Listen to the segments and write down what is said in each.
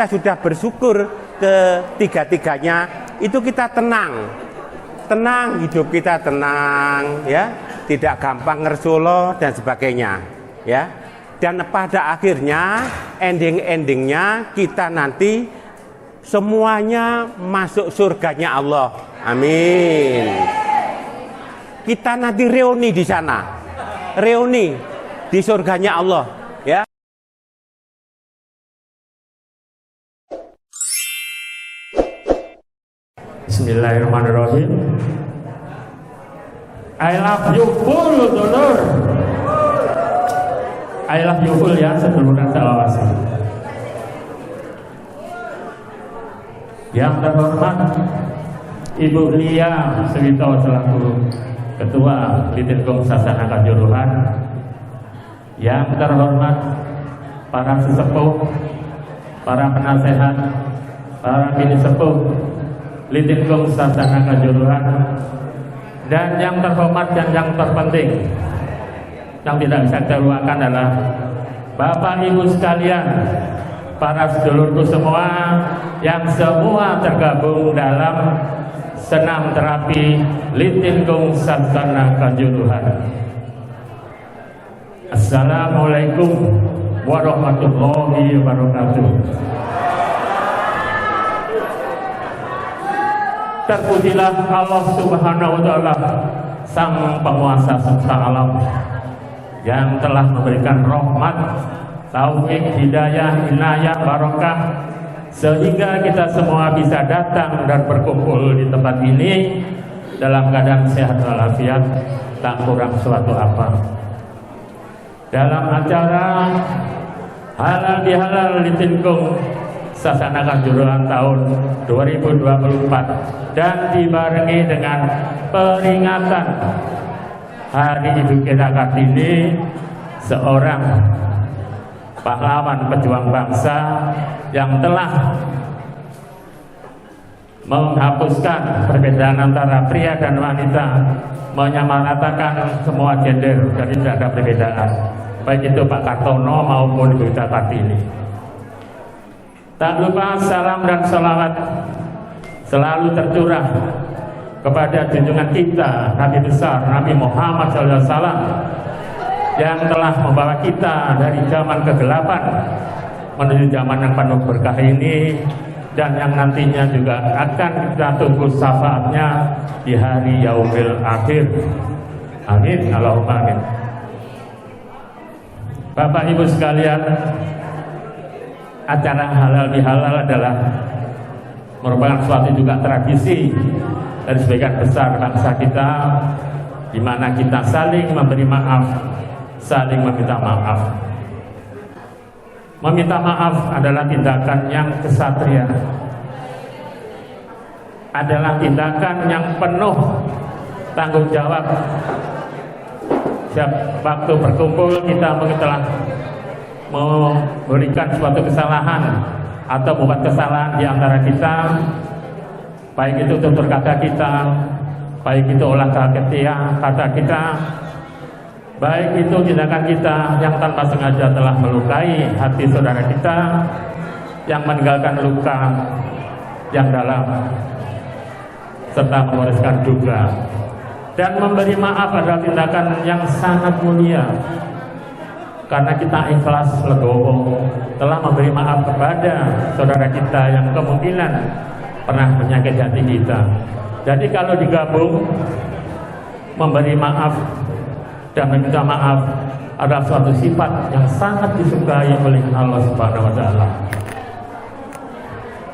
kita sudah bersyukur ketiga-tiganya, itu kita tenang, hidup kita tenang, ya, tidak gampang ngersolo dan sebagainya, ya. Dan pada akhirnya endingnya kita nanti semuanya masuk surganya Allah. Amin. Kita nanti reuni di sana, reuni di surganya Allah, ya. Bismillahirrahmanirrahim. I love you full, dulur. I love you full ya, seduluran selawasi. Yang terhormat Ibu Lia Suwito selaku Ketua Litinkum Sasana Kanjuruhan. Yang terhormat para sesepuh, para penasehat, para bini sepuh Litinkum Sasana Kanjuruhan, dan yang terhormat dan yang terpenting yang tidak bisa kita lupakan adalah Bapak Ibu sekalian, para sedulurku semua yang semua tergabung dalam senam terapi Litinkum Sasana Kanjuruhan. Assalamualaikum warahmatullahi wabarakatuh. Terpujilah Allah Subhanahu wa Ta'ala, Sang Penguasa semesta alam, yang telah memberikan rahmat, taufik, hidayah, inayah, barokah, sehingga kita semua bisa datang dan berkumpul di tempat ini dalam keadaan sehat walafiat, tak kurang suatu apa. Dalam acara halal bihalal Litinkum Sasana Kanjuruhan tahun 2024 dan dibarengi dengan peringatan Hari Ibu kita Kartini, seorang pahlawan pejuang bangsa yang telah menghapuskan perbedaan antara pria dan wanita, menyamaratakan semua gender, jadi tidak ada perbedaan, baik itu Pak Kartono maupun Ibu kita Kartini. Tak lupa salam dan salawat selalu tercurah kepada junjungan kita Nabi besar Nabi Muhammad SAW, yang telah membawa kita dari zaman kegelapan menuju zaman yang penuh berkah ini, dan yang nantinya juga akan kita tunggu syafaatnya di hari yaumil akhir. Amin, Allahumma amin. Bapak Ibu sekalian, acara halal bihalal adalah merupakan suatu juga tradisi dari sebagian besar bangsa kita, di mana kita saling memberi maaf, saling meminta maaf. Meminta maaf adalah tindakan yang kesatria, adalah tindakan yang penuh tanggung jawab. Setiap waktu berkumpul kita mungkin telah memberikan suatu kesalahan atau membuat kesalahan di antara kita, baik itu tutur kata kita, baik itu olah kata kita, baik itu tindakan kita yang tanpa sengaja telah melukai hati saudara kita, yang meninggalkan luka yang dalam serta mewariskan duka. Dan memberi maaf adalah tindakan yang sangat mulia, karena kita ikhlas legowo telah memberi maaf kepada saudara kita yang kemungkinan pernah menyakiti hati kita. Jadi kalau digabung, memberi maaf dan meminta maaf adalah suatu sifat yang sangat disukai oleh Allah Subhanahu wa Ta'ala.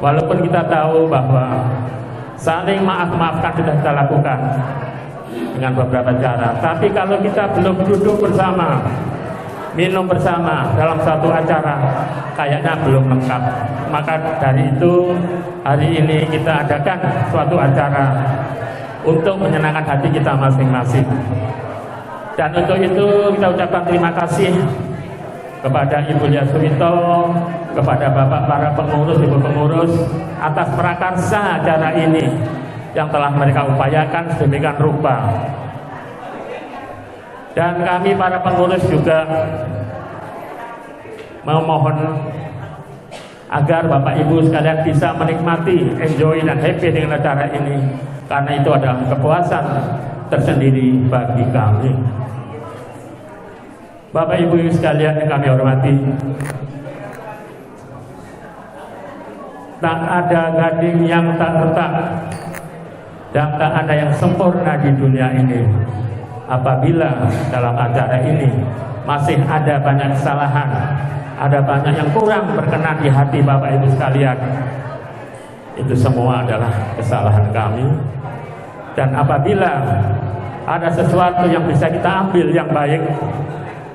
Walaupun kita tahu bahwa saling maaf-maafkan sudah kita lakukan dengan beberapa cara, tapi kalau kita belum duduk bersama, minum bersama dalam satu acara, kayaknya belum lengkap. Maka dari itu hari ini kita adakan suatu acara untuk menyenangkan hati kita masing-masing. Dan untuk itu kita ucapkan terima kasih kepada Ibu Lia Suwito, kepada Bapak para pengurus, Ibu pengurus atas prakarsa acara ini yang telah mereka upayakan sedemikian rupa. Dan kami para pengurus juga memohon agar Bapak Ibu sekalian bisa menikmati, enjoy dan happy dengan acara ini, karena itu adalah kepuasan tersendiri bagi kami. Bapak Ibu sekalian yang kami hormati, tak ada gading yang tak retak dan tak ada yang sempurna di dunia ini. Apabila dalam acara ini masih ada banyak kesalahan, ada banyak yang kurang berkenan di hati Bapak Ibu sekalian, itu semua adalah kesalahan kami. Dan apabila ada sesuatu yang bisa kita ambil yang baik,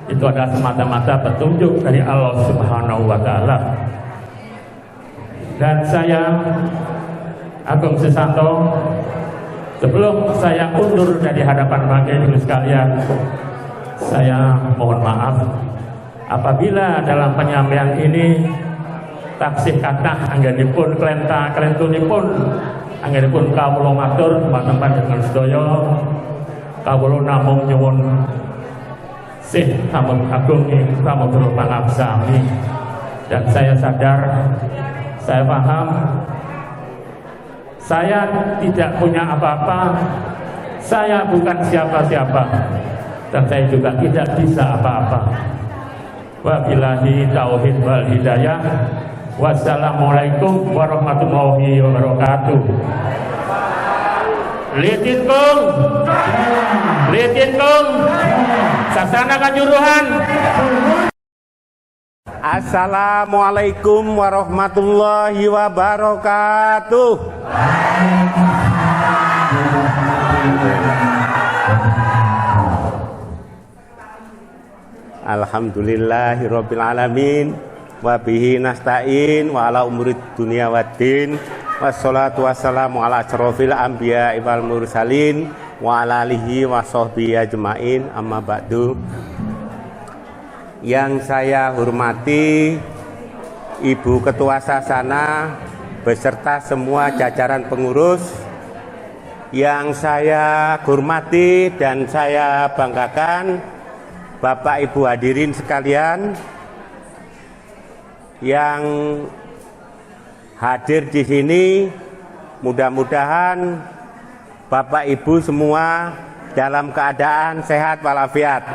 itu adalah semata-mata petunjuk dari Allah Subhanahu wa Ta'ala. Dan saya, Agung Susanto, sebelum saya undur dari hadapan Bapak Ibu sekalian, saya mohon maaf apabila dalam penyampaian ini taksih kathah anggenipun kelentunipun anggenipun kawula matur tempat-tempat dengan sedaya, kawula namung nyuwun sih sampun agung sampun pangabsami. Dan saya sadar, saya paham, saya tidak punya apa-apa, saya bukan siapa-siapa, dan saya juga tidak bisa apa-apa. Wabillahi tauhid wal hidayah. Wassalamualaikum warahmatullahi wabarakatuh. Liatin kong, saksana kanjuruhan. Assalamualaikum warahmatullahi wabarakatuh. Alhamdulillahirabbil alamin wa bihi nasta'in wa ala umurid dunya waddin wassalatu wassalamu ala asyrofil anbiya wal mursalin wa ala alihi wa sahbihi ajmain, amma ba'du. Yang saya hormati Ibu Ketua Sasana beserta semua jajaran pengurus, yang saya hormati dan saya banggakan Bapak Ibu hadirin sekalian yang hadir di sini, mudah-mudahan Bapak Ibu semua dalam keadaan sehat walafiat.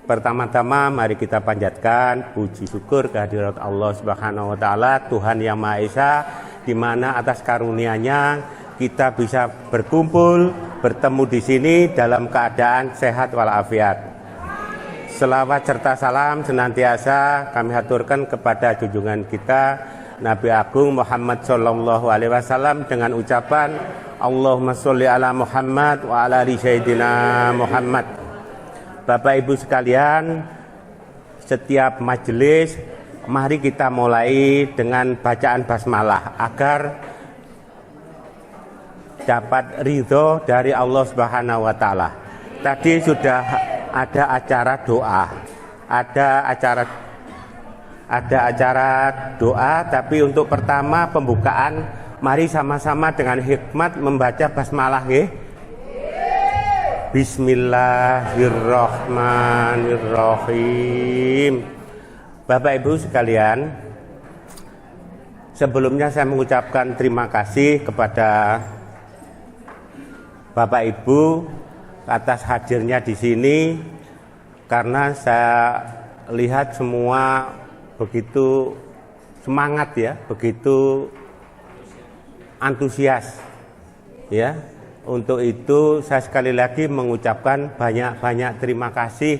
Pertama-tama mari kita panjatkan puji syukur kehadirat Allah Subhanahu wa Ta'ala, Tuhan yang Maha Esa, di mana atas karunia-Nya kita bisa berkumpul, bertemu di sini dalam keadaan sehat walafiat. Selawat serta salam senantiasa kami haturkan kepada junjungan kita Nabi Agung Muhammad Sallallahu Alaihi Wasallam dengan ucapan Allahumma sholli ala Muhammad wa ala ali sayyidina Muhammad. Bapak Ibu sekalian, setiap majelis mari kita mulai dengan bacaan basmalah agar dapat ridho dari Allah Subhanahu wa Ta'ala. Tadi sudah ada acara doa, ada acara doa, tapi untuk pertama pembukaan mari sama-sama dengan hikmat membaca basmalah nggih. Bismillahirrahmanirrahim. Bapak Ibu sekalian, sebelumnya saya mengucapkan terima kasih kepada Bapak Ibu atas hadirnya di sini, karena saya lihat semua begitu semangat ya, begitu antusias ya. Untuk itu saya sekali lagi mengucapkan banyak-banyak terima kasih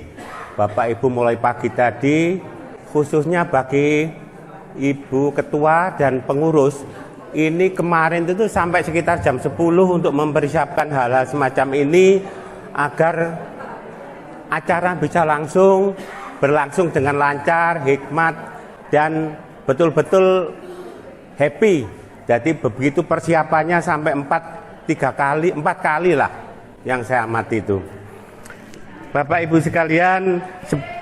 Bapak Ibu mulai pagi tadi, khususnya bagi Ibu Ketua dan pengurus. Ini kemarin itu sampai sekitar jam 10 untuk mempersiapkan hal-hal semacam ini agar acara bisa berlangsung dengan lancar, hikmat, dan betul-betul happy. Jadi begitu persiapannya sampai 4 kali lah yang saya amati itu. Bapak Ibu sekalian,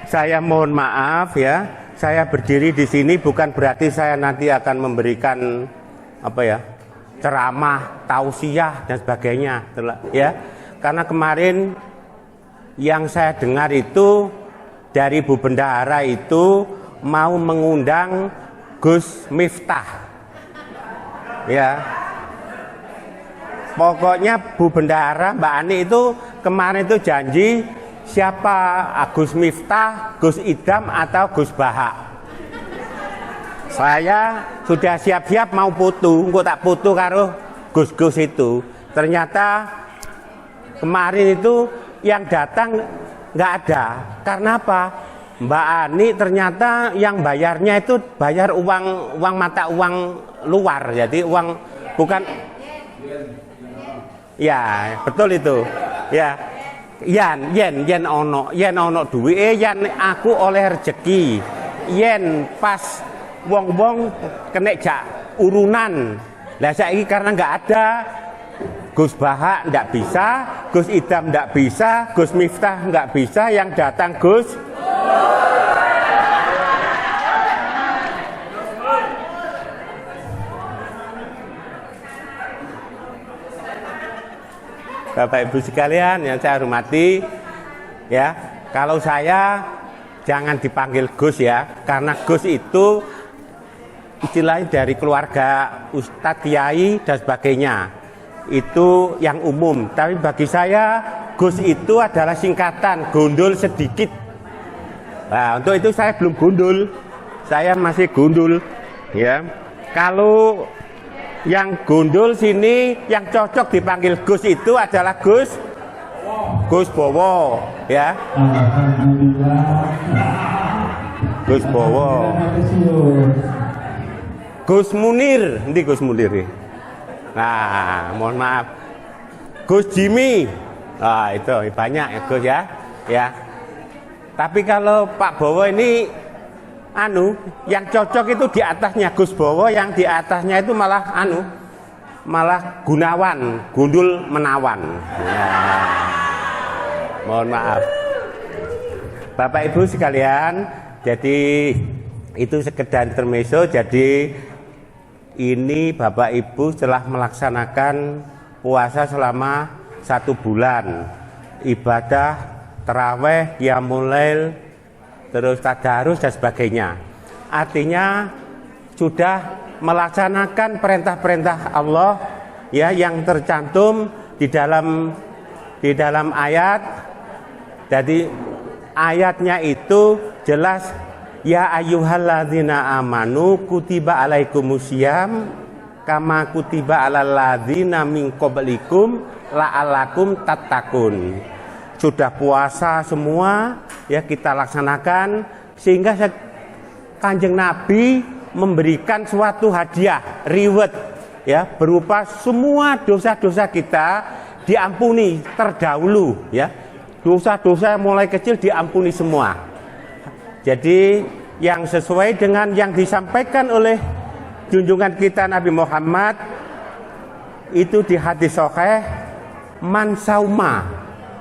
saya mohon maaf ya, saya berdiri di sini bukan berarti saya nanti akan memberikan ceramah, tausiah dan sebagainya ya. Karena kemarin yang saya dengar itu dari Bu Bendahara itu mau mengundang Gus Miftah. Ya. Pokoknya Bu Bendahara, Mbak Ani itu kemarin itu janji siapa Gus Miftah, Gus Idam atau Gus Bahak. Saya sudah siap-siap mau putu, engko tak putu karo Gus-gus itu. Ternyata kemarin itu yang datang nggak ada. Karena apa? Mbak Ani ternyata yang bayarnya itu bayar uang mata uang luar, jadi uang bukan. Ya, betul itu. Ya. Yen ono duwe, yen aku oleh rezeki. Yen pas wong-wong kena jak urunan. Lah saiki karena nggak ada, Gus Bahak nggak bisa, Gus Idam nggak bisa, Gus Miftah nggak bisa, yang datang Gus. Bapak Ibu sekalian yang saya hormati, ya, kalau saya jangan dipanggil Gus ya, karena Gus itu istilahnya dari keluarga Ustadz, Kiai dan sebagainya. Itu yang umum. Tapi bagi saya Gus itu adalah singkatan, gundul sedikit. Nah, untuk itu saya belum gundul. Saya masih gundul, ya. Kalau yang gundul sini yang cocok dipanggil Gus itu adalah Gus Bowo, ya. Gus Bowo. Gus Munir, nanti Gus Munir. Nah, mohon maaf. Gus Jimmy. Nah, itu banyak ya Gus ya. Ya. Tapi kalau Pak Bowo ini yang cocok itu di atasnya Gus Bowo, yang di atasnya itu malah malah Gunawan, gundul menawan. Ya. Mohon maaf. Bapak Ibu sekalian, jadi itu sekedar intermezzo. Jadi ini Bapak Ibu telah melaksanakan puasa selama 1 bulan, ibadah taraweh, qiyamul lail, terus tadarus dan sebagainya. Artinya sudah melaksanakan perintah-perintah Allah ya yang tercantum di dalam ayat. Jadi ayatnya itu jelas, ya ayyuhalladzina amanu kutiba alaikumusiyam kama kutiba alal ladzina min qablikum la'allakum tattaqun. Sudah puasa semua ya kita laksanakan, sehingga Kanjeng Nabi memberikan suatu hadiah, reward ya, berupa semua dosa-dosa kita diampuni terdahulu ya. Dosa-dosa mulai kecil diampuni semua. Jadi yang sesuai dengan yang disampaikan oleh junjungan kita Nabi Muhammad itu di hadis sahih, man sauma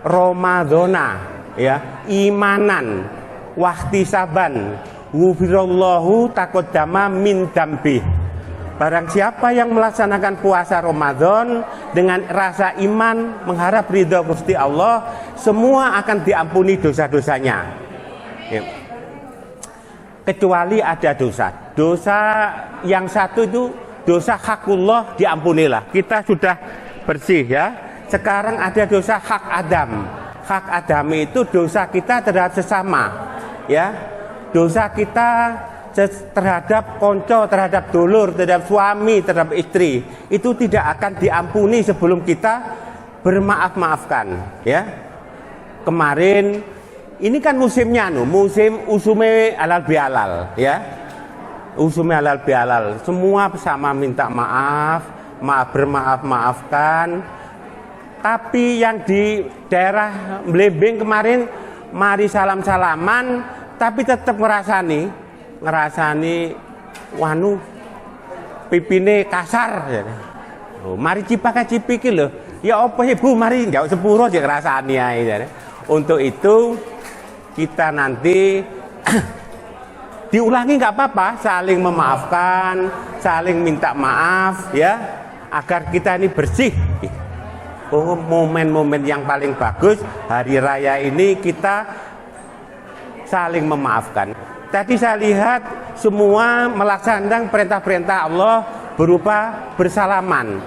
Ramadhana ya imanan wahtisaban ghufirallahu taqaddama min dambi. Barang siapa yang melaksanakan puasa Ramadan dengan rasa iman, mengharap ridha Gusti Allah, semua akan diampuni dosa-dosanya ya. Kecuali ada dosa yang satu itu dosa hakullah, diampunilah, kita sudah bersih ya. Sekarang ada dosa hak Adam. Hak Adam itu dosa kita terhadap sesama ya. Dosa kita terhadap konco, terhadap dulur, terhadap suami, terhadap istri, itu tidak akan diampuni sebelum kita bermaaf-maafkan ya. Kemarin ini kan musimnya musim usume halal bihalal ya. Usume halal bihalal, semua sama minta maaf, bermaaf-maafkan. Tapi yang di daerah Mlembing kemarin mari salam-salaman tapi tetap ngerasani wanu pipine kasar ya. Oh, mari cipake cipiki lho. Ya apa Ibu, mari njauh sepuro aja ngrasani ae ya. Untuk itu kita nanti diulangi nggak apa-apa, saling memaafkan, saling minta maaf ya, agar kita ini bersih. Oh, momen-momen yang paling bagus hari raya ini kita saling memaafkan. Tadi saya lihat semua melaksanakan perintah-perintah Allah berupa bersalaman.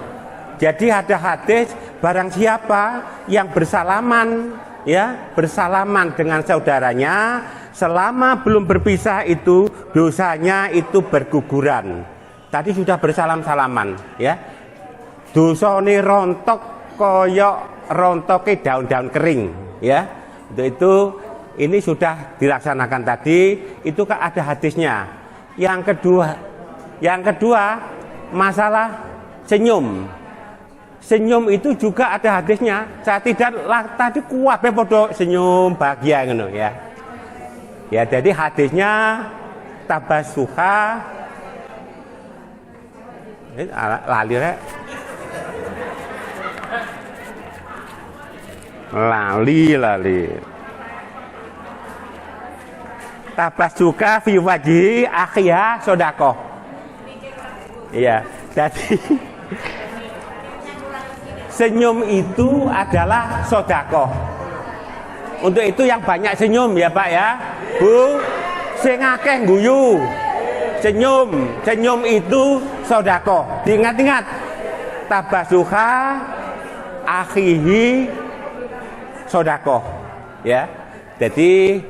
Jadi ada hadis, barang siapa yang bersalaman, ya, bersalaman dengan saudaranya selama belum berpisah itu dosanya itu berguguran. Tadi sudah bersalam-salaman, ya. Dosane rontok koyok rontoke daun-daun kering, ya. Itu ini sudah dilaksanakan tadi, itu kan ada hadisnya. Yang kedua masalah senyum. Senyum itu juga ada hadisnya. Saya tidaklah tadi kuwabe podo senyum bahagia ngono, ya. Ya, jadi hadisnya tabassuha lali rek. Lali. Tabassuka fi wajhi akhiha sedekah. Iya, jadi senyum itu adalah sedekah. Untuk itu yang banyak senyum ya Pak ya. Bu, sing akeh guyu. Senyum itu sedekah. Diingat-ingat. Tabassuha akhihi sedekah. Ya. Jadi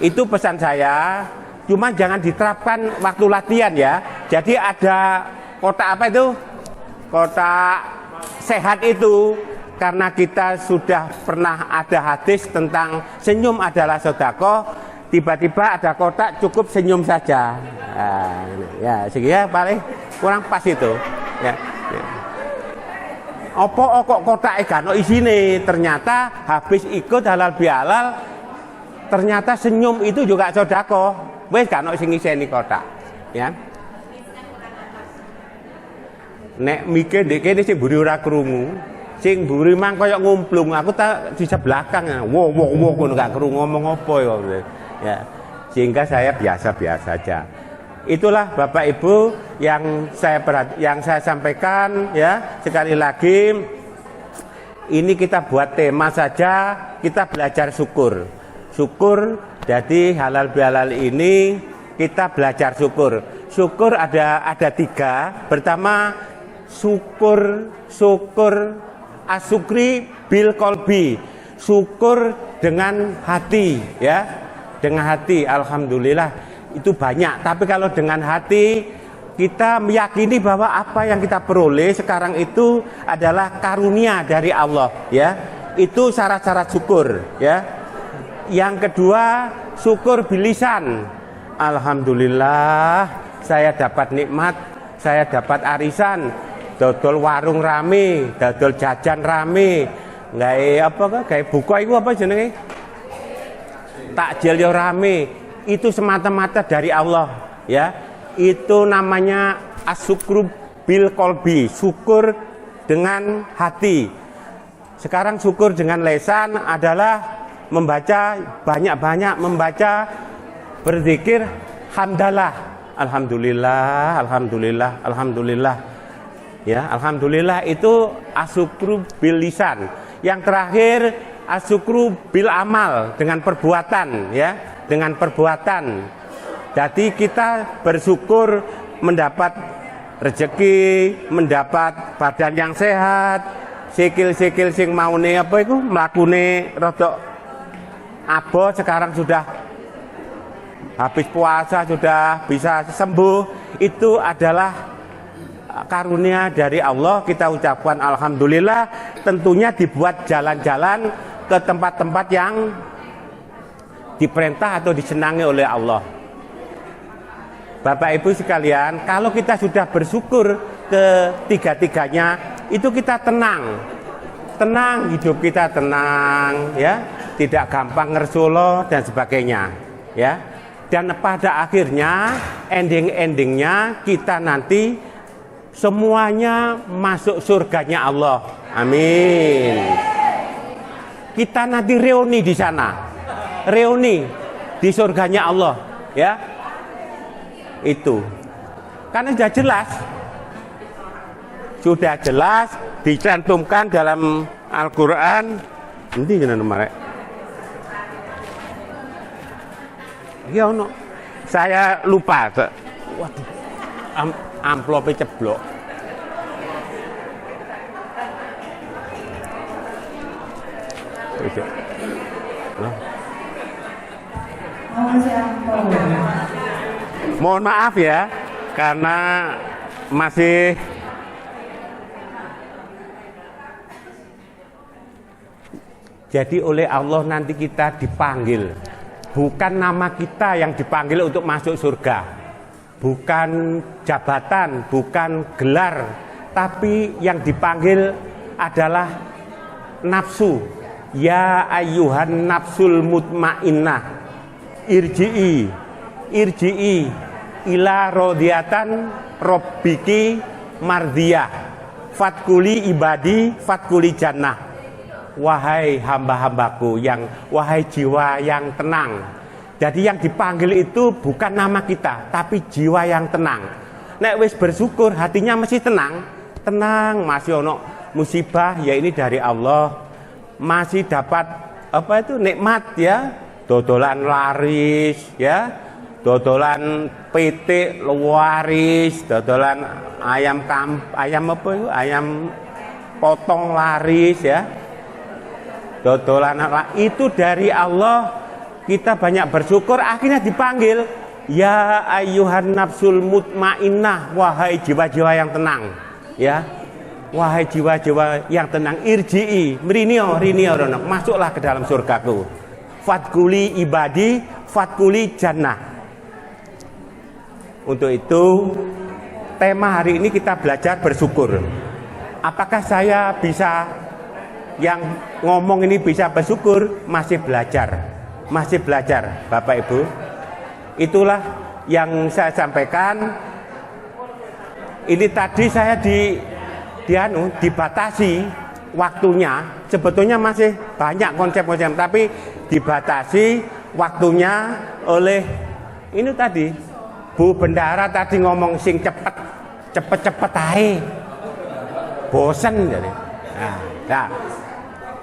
itu pesan saya. Cuma jangan diterapkan waktu latihan ya. Jadi ada kotak apa itu? Kotak sehat itu. Karena kita sudah pernah ada hadis tentang senyum adalah sedekah, tiba-tiba ada kotak cukup senyum saja. Nah, ya, sekian paling kurang pas itu. Ya. Apa kok kotak ikan isine ternyata habis ikut halal bihalal, ternyata senyum itu juga sedekah. Wis kan sing ngiseni kotak. Ya. Nek mikir ndek kene sing mburi ora krungu. Sing mburi mang koyo ngumplung, aku tak di belakang. Wo ngono gak krungu ngomong apa ya. Sehingga saya biasa-biasa saja. Itulah Bapak Ibu yang saya sampaikan ya. Sekali lagi ini kita buat tema saja, kita belajar syukur. Syukur, jadi halal bihalal ini kita belajar syukur. Syukur ada 3. Pertama syukur asyukri bil kolbi, syukur dengan hati ya, dengan hati. Alhamdulillah itu banyak, tapi kalau dengan hati kita meyakini bahwa apa yang kita peroleh sekarang itu adalah karunia dari Allah ya, itu syarat-syarat syukur ya. Yang kedua syukur bilisan. Alhamdulillah saya dapat nikmat, saya dapat arisan, dodol warung rame, dodol jajan rame, gawe buka itu apa jenenge? Takjil yo rame. Itu semata-mata dari Allah, ya. Itu namanya asyukru bil kolbi, syukur dengan hati. Sekarang syukur dengan lesan adalah membaca banyak-banyak, membaca berzikir hamdalah, alhamdulillah. Ya, alhamdulillah itu asyukru bil lisan. Yang terakhir asyukru bil amal, dengan perbuatan ya, dengan perbuatan. Jadi kita bersyukur mendapat rezeki, mendapat badan yang sehat, sikil-sikil sing maune apa iku mlakune rada abo sekarang sudah habis puasa sudah bisa sembuh. Itu adalah karunia dari Allah, kita ucapkan alhamdulillah. Tentunya dibuat jalan-jalan ke tempat-tempat yang diperintah atau disenangi oleh Allah. Bapak Ibu sekalian, kalau kita sudah bersyukur ketiga-tiganya, itu kita tenang, hidup kita tenang ya, tidak gampang ngersolo dan sebagainya ya. Dan pada akhirnya endingnya kita nanti semuanya masuk surganya Allah. Amin. Kita nanti reuni di sana. Reuni di surganya Allah, ya. Itu. Karena sudah jelas dicantumkan dalam Al-Qur'an. Ini gimana nomornya? Ya ono. Saya lupa. Waduh. Amplopnya ceblok. Mohon maaf ya, karena masih jadi oleh Allah nanti kita dipanggil. Bukan nama kita yang dipanggil untuk masuk surga, bukan jabatan, bukan gelar, tapi yang dipanggil adalah nafsu. Ya ayyuhan nafsul mutmainnah irji'i ila radiyatan rabbiki mardiyah fatkuli ibadi fatkuli jannah. Wahai hamba-hambaku wahai jiwa yang tenang. Jadi yang dipanggil itu bukan nama kita, tapi jiwa yang tenang. Nek wis bersyukur hatinya masih tenang, masih ono musibah ya ini dari Allah. Masih dapat nikmat ya, dodolan laris ya, dodolan pitik laris, dodolan ayam potong laris ya, dodolan itu dari Allah. Kita banyak bersyukur, akhirnya dipanggil ya ayyuhan nafsul mutmainnah, wahai jiwa-jiwa yang tenang ya. Wahai jiwa-jiwa yang tenang, irji'i, rinio rono, masuklah ke dalam surgaku. Fatkuli ibadi, fatkuli jannah. Untuk itu, tema hari ini kita belajar bersyukur. Apakah saya bisa, yang ngomong ini bisa bersyukur? Masih belajar, Bapak Ibu. Itulah yang saya sampaikan. Ini tadi saya dibatasi waktunya. Sebetulnya masih banyak konsep-konsep, tapi dibatasi waktunya oleh ini tadi Bu Bendara tadi ngomong sing cepet ae, bosen jadi. Nah,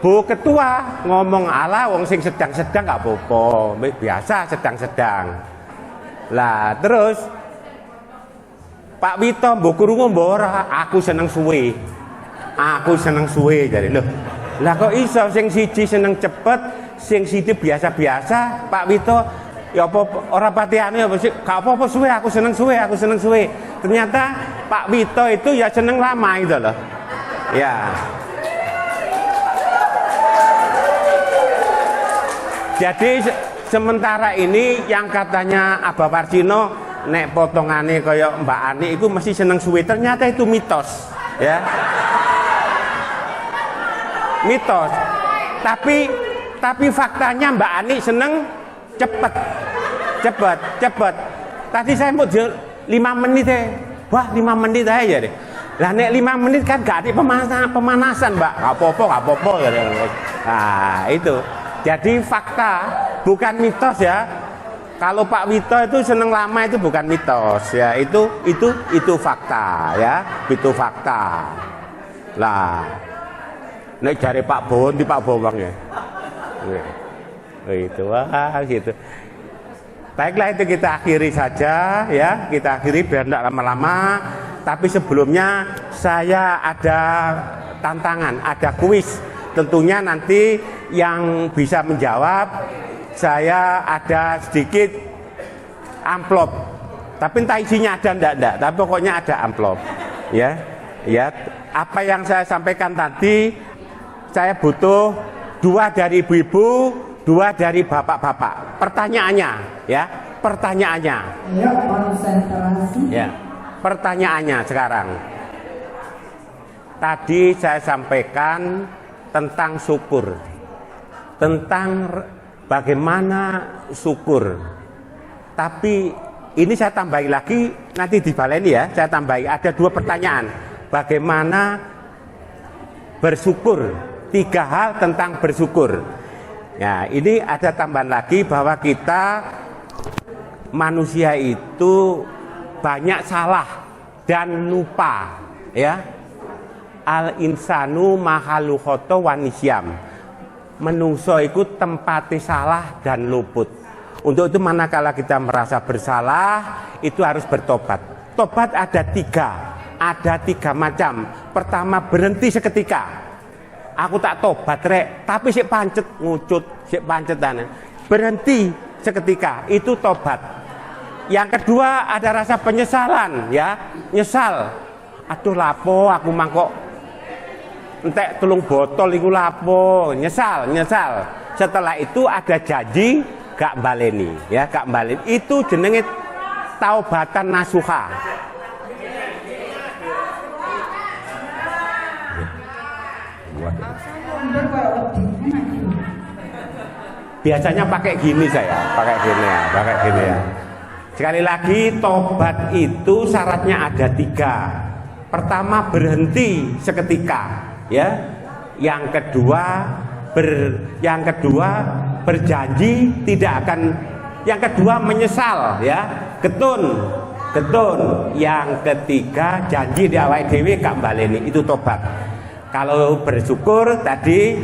Bu Ketua ngomong ala wong sing sedang-sedang gak apa-apa, biasa sedang-sedang. Lah terus Pak Wito mbok krungu mbok ora, aku seneng suwe jadi lho. Lah kok iso sing siji seneng cepet, sing siji biasa-biasa, Pak Wito ya apa ora pati anu ya gak apa-apa suwe, aku seneng suwe. Ternyata Pak Wito itu ya seneng lama itu loh. Ya. Jadi sementara ini yang katanya Abah Warcino nek potongane kaya Mbak Ani itu mesti seneng suwe, ternyata itu mitos ya. Mitos. Tapi faktanya Mbak Ani seneng cepet. Tadi saya mau 5 menit wah 5 menit aja deh. Lah nek 5 menit kan gak ada pemanasan Mbak, gak apa-apa ya. Nah itu jadi fakta, bukan mitos ya. Kalau Pak Wito itu seneng lama itu bukan mitos ya, itu fakta ya, itu fakta. Lah, nek cari Pak Bowo di Pak Bowang ya. Itu gitu. Baiklah itu kita akhiri saja ya, kita akhiri biar tidak lama-lama. Tapi sebelumnya saya ada tantangan, ada kuis. Tentunya nanti yang bisa menjawab, saya ada sedikit amplop, tapi entah isinya ada enggak, tapi pokoknya ada amplop ya. Apa yang saya sampaikan tadi, saya butuh 2 dari ibu-ibu, 2 dari bapak-bapak. Pertanyaannya ya, ya, konsentrasi ya, pertanyaannya sekarang. Tadi saya sampaikan tentang syukur, tentang bagaimana syukur. Tapi ini saya tambahi lagi, nanti dibaleni ya, saya tambahi ada 2 pertanyaan. Bagaimana bersyukur? 3 hal tentang bersyukur. Ya, ini ada tambahan lagi bahwa kita manusia itu banyak salah dan lupa ya. Al insanu mahalukhoto wanisyam. Menungso iku tempati salah dan luput. Untuk itu manakala kita merasa bersalah, itu harus bertobat. Tobat ada tiga macam. Pertama, berhenti seketika. Aku tak tobat rek, tapi sik pancet ngucut, sik pancetan. Berhenti seketika, itu tobat. Yang kedua ada rasa penyesalan, ya, nyesal. Aduh lapo aku mangkok entek 3 botol iku lapo, nyesal. Setelah itu ada janji gak baleni, ya, gak baleni. Itu jenenge taubatan nasuha. Biasanya pakai gini saya, pakai gini ya. Sekali lagi, tobat itu syaratnya ada 3. Pertama, berhenti seketika, ya. Yang kedua berjanji tidak akan. Yang kedua menyesal, ya. Getun. Yang ketiga janji di awake dhewe gak baleni, itu tobat. Kalau bersyukur tadi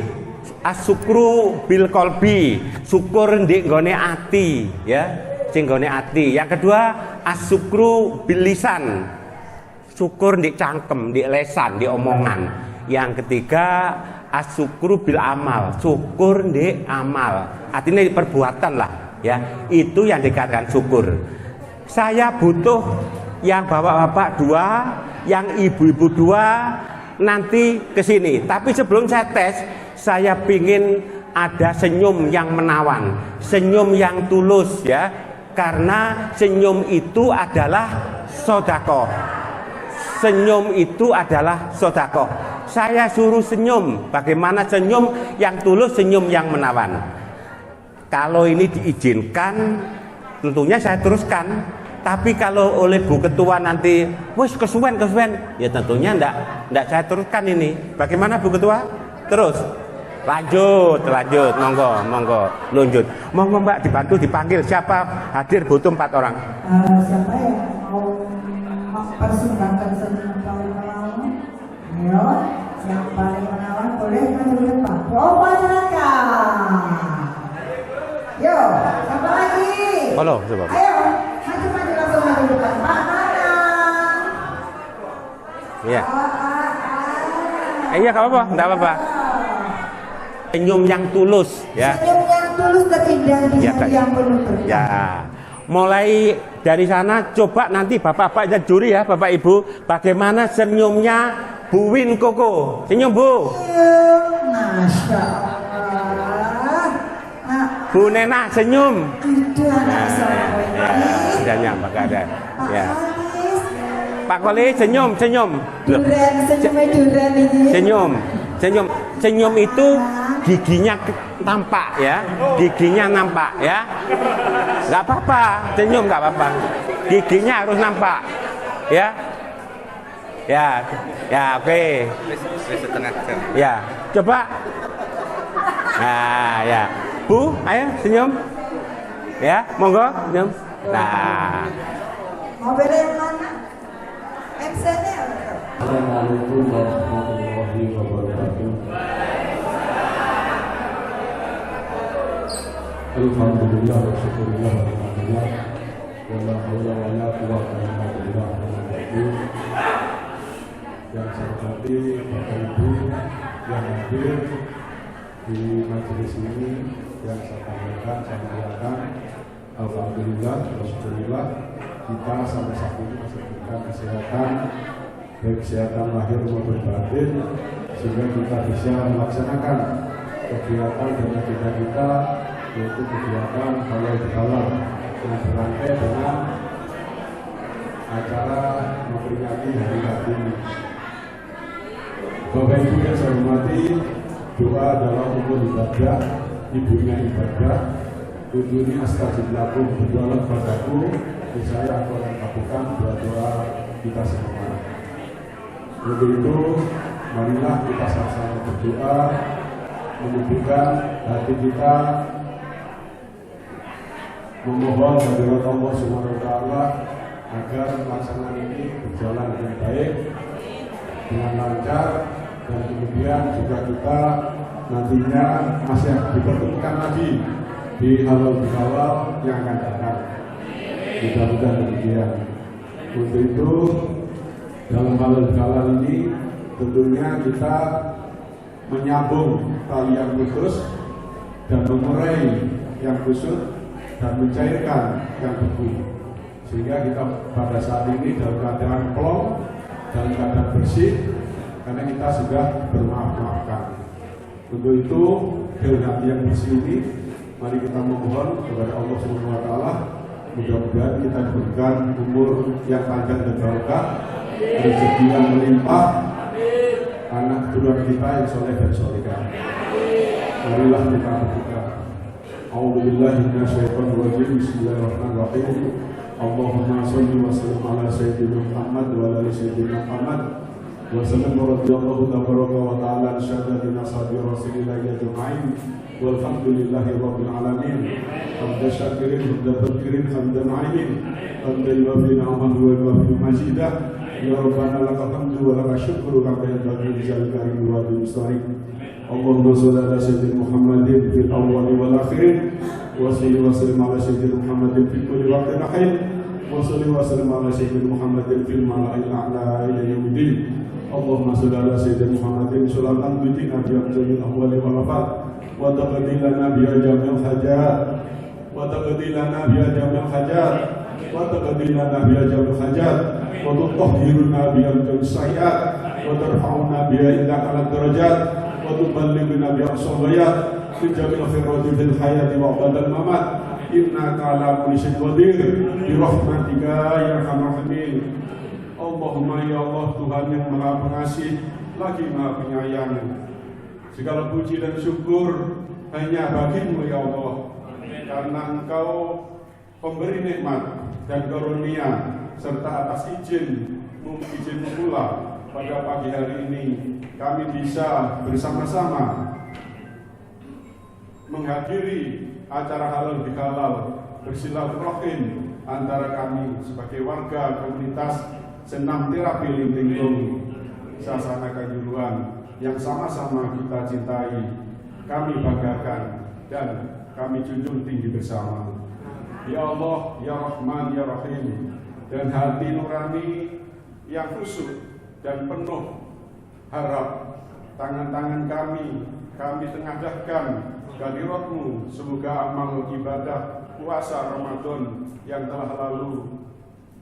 asyukru bil qalbi, syukur ndek nggone ati, ya. Sing nggone ati. Yang kedua asyukru bil lisan, syukur ndek cangkem, ndek lesan, ndek omongan. Yang ketiga asyukru bil amal, syukur ndek amal. Artinya perbuatan lah, ya. Itu yang dikatakan syukur. Saya butuh yang bapak-bapak 2, yang ibu-ibu 2 nanti ke sini. Tapi sebelum saya tes, saya pingin ada senyum yang menawan, senyum yang tulus, ya. Karena senyum itu adalah sedekah. Senyum itu adalah sedekah. Saya suruh senyum. Bagaimana senyum yang tulus, senyum yang menawan? Kalau ini diizinkan, tentunya saya teruskan. Tapi kalau oleh Bu Ketua nanti, wes kesuwen, ya tentunya enggak saya teruskan ini. Bagaimana Bu Ketua? Terus? Lanjut, monggo, lanjut. Monggo Mbak, dibantu dipanggil. Siapa hadir butuh 4 orang? Siapa yang mau mempersembahkan senyum paling menawan? Ayo, yang paling menawan boleh maju ke depan. Coba silakan. Yo, siapa lagi? Halo, coba. Ayo, maju langsung maju ke depan. Pak Nanang. Iya. Iya, enggak apa-apa. Senyum yang tulus, ya. Senyum yang tulus terindah di hati yang penuh berkah. Ya. Mulai dari sana coba nanti Bapak-bapak dan juri, ya, Bapak Ibu, bagaimana senyumnya Bu Win Koko. Senyum Bu. Masya Allah. Bu Nena senyum. Itu anak saya. Sudah nyampe ada. Ya. Pak Koli senyum. Duren, senyumnya duren ini. Senyum itu giginya tampak, ya. Giginya nampak, ya. Enggak apa-apa, senyum enggak apa-apa. Giginya harus nampak. Ya. Ya, oke. Ya, coba. Nah, ya. Bu, ayo senyum. Ya, monggo senyum. Nah. Mobil yang mana? MC-nya. Assalamualaikum warahmatullahi wabarakatuh. Alhamdulillah wa syukurillah alhamdulillah. Wala haula wala quwwata illa billah. Yang saya hormati Bapak Ibu yang hadir di majelis ini, yang saya muliakan, alhamdulillah wa syukurillah, kita sampai saat ini masih diberikan kesehatan, baik kesehatan lahir maupun batin, sehingga kita bisa melaksanakan kegiatan dan agenda kita, yaitu kegiatan halal bihalal yang berangkai dengan acara memperingati Hari Kartini. Bapak Ibu yang saya hormati, doa adalah umur ibadah, ibunya ibadah. Tunjuni astaghfirullahaladzim, berdoa padaku, saya akan melakukan doa kita semua. Untuk itu, marilah kita sama-sama berdoa, menunjukkan hati kita, memohon dari Allah Subhanahu wa Ta'ala agar pelaksanaan ini berjalan dengan baik, dengan lancar, dan kemudian juga kita nantinya masih dipertemukan lagi di halal bihalal yang akan datang. Mudah-mudahan demikian. Untuk itu dalam halal bihalal ini tentunya kita menyambung tali yang putus dan mengurai yang kusut dan mencairkan yang beku, sehingga kita pada saat ini dalam keadaan plong, dalam keadaan bersih, karena kita sudah bermaaf-maafkan. Untuk itu dengan hati yang bersih ini, mari kita memohon kepada Allah Subhanahu wa Ta'ala, mudah-mudahan kita diberikan umur yang panjang dan barokah, rezeki yang melimpah, anak keturunan kita yang soleh dan solehah. Marilah kita berdoa. A'udzubillahi minasyaitonir rajim. Bismillahirrahmanirrahim. Allahumma shalli wa sallim ala sayyidina Muhammad wa ala sayyidina Muhammad wa sallam radhiyallahu tabaraka wa ta'ala syahadatina sahabi Rasulillah ajma'in. Walhamdulillahi rabbil alamin. Hamdan syakirin, hamdan tadkirin, hamdan na'imin, hamdan yuwafi ni'amahu wa yuwafi majidah. Ya Rabbana lakal hamdu wa lakal syukru kama yanbaghi li jalalika wa lijlalika. Allahumma shalli ala sayyidina Muhammadin fil awwali wal akhirin wa salli wa sallim ala sayyidina Muhammadin fi kulli waqtin ahin wa salli wa sallim ala sayyidina Muhammadin fil mala'il a'la ila yaumiddin. Allahumma shalli ala sayyidina Muhammadin sallallahu alaihi wa sallam bi awwali wal afat wa taqdi lana bi jamil hajat wa taqdi lana bi jamil hajat wa taqdi lana bi jamil hajat wa tutahhiruna bi jamil sayyi'at wa tarfa'una bi ila ala darajat wa tuballighuna bi aqsawiyat fi jamil khairat fil hayati wa ba'dal mamat. Innaka ala kulli syai'in qadir bi rahmatika ya arhamar rahimin. Allahumma ya Allah, Tuhan yang Maha Pengasih lagi Maha Penyayang. Segala puji dan syukur hanya bagi-Mu ya Allah, karena Engkau pemberi nikmat dan karunia serta atas izin-Mu pula pada pagi hari ini kami bisa bersama-sama menghadiri acara halal bihalal bersilaturahim antara kami sebagai warga komunitas Senam Terapi Linting Sasana Kanjuruhan yang sama-sama kita cintai, kami banggakan dan kami junjung tinggi bersama. Ya Allah, Ya Rahman, Ya Rahim, dan hati nurani yang khusyuk dan penuh harap, tangan-tangan kami tengadahkan kehadirat-Mu. Semoga amal ibadah puasa Ramadan yang telah lalu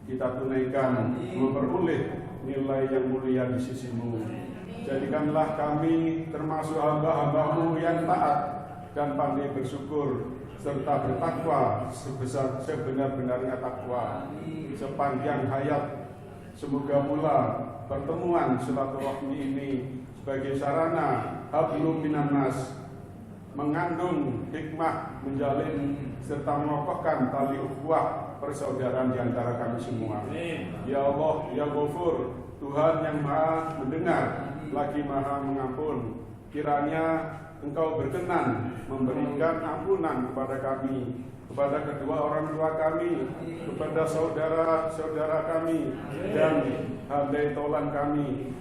kita tunaikan memperoleh nilai yang mulia di sisi-Mu. Jadikanlah kami termasuk hamba-hamba-Mu yang taat dan pandai bersyukur serta bertakwa sebesar sebenar-benarnya takwa sepanjang hayat. Semoga pula pertemuan silaturahmi ini sebagai sarana hablum minan nas, mengandung hikmah menjalin serta mengokohkan tali ukhuwah persaudaraan di antara kami semua. Ya Allah, Ya Ghafur, Tuhan yang Maha mendengar lagi Maha mengampun, kiranya Engkau berkenan memberikan ampunan kepada kami, kepada kedua orang tua kami, kepada saudara-saudara kami, dan handai tolan kami,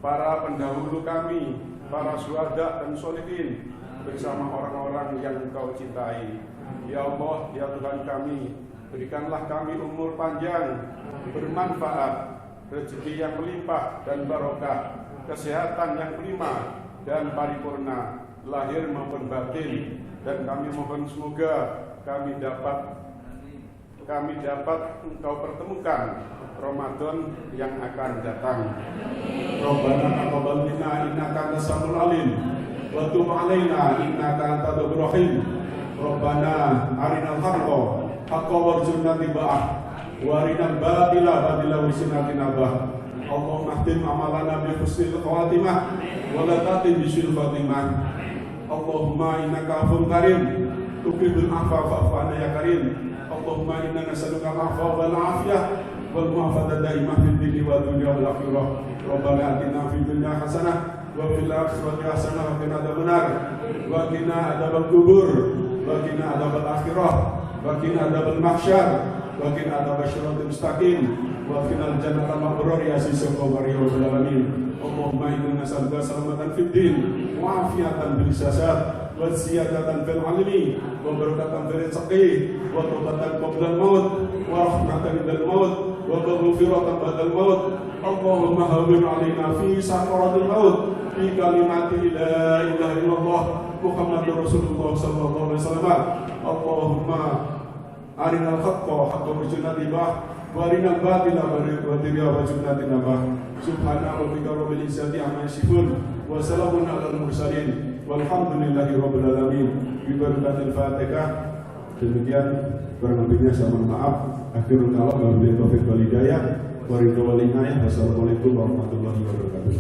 para pendahulu kami, para syuhada dan sholihin, bersama orang-orang yang Engkau cintai. Ya Allah, Ya Tuhan kami, berikanlah kami umur panjang, bermanfaat, rezeki yang melimpah dan barokah, kesehatan yang prima dan paripurna, lahir maupun batin, dan kami mohon semoga kami dapat Engkau pertemukan Ramadan yang akan datang. Rabbana taqabbal minna innaka antas samiul alim wa tub 'alaina innaka antat tawwabur rahim. Rabbana arinal haqqa haqqan warzuqna ittiba'ah wa arinal batila batila warzuqna tinabah. Allahumma khtim amalana bi husnil khawatimah wa la tatim bi syil khatimah. Allahumma innaka 'afuwwun karim tuhibbul 'afwa fa'fu 'anna ya karim. Allahumma inna nas'aluka al-'afwa wal 'afiyah wal mu'afata daimah fid dini wad dunya wal akhirah. Rabbana atina fid dunya hasanah wa fil akhirati hasanah wa qina adzabannar wa qina adzabal kubur wa qina adzabal akhirah wa qina adzabal mahsyar وقنا عذاب الصراط المستقيم وقنا الجنة المغرور يا عزيز الغفار يا رب العالمين اللهم إنا نسألك سلامة في الدين وعافية في الجسد وزيادة في العلم وبركة في الرزق وتوبة قبل الموت ورحمة عند الموت ومغفرة بعد الموت اللهم هون علينا في سكرات الموت في كلمات لا إله إلا الله محمد رسول الله صلى الله عليه وسلم اللهم أرنا الحق حقا وارزقنا اتباعه وأرنا الباطل باطلا وارزقنا اجتنابه سبحان ربك رب العزة عما يصفون وسلام على المرسلين والحمد لله رب العالمين ببركة الفاتحة. Demikian kurang lebihnya saya mohon maaf. Akhirul kalam wabillahi taufiq wal hidayah wa ridho wal inayah. Wassalamualaikum warahmatullahi wabarakatuh.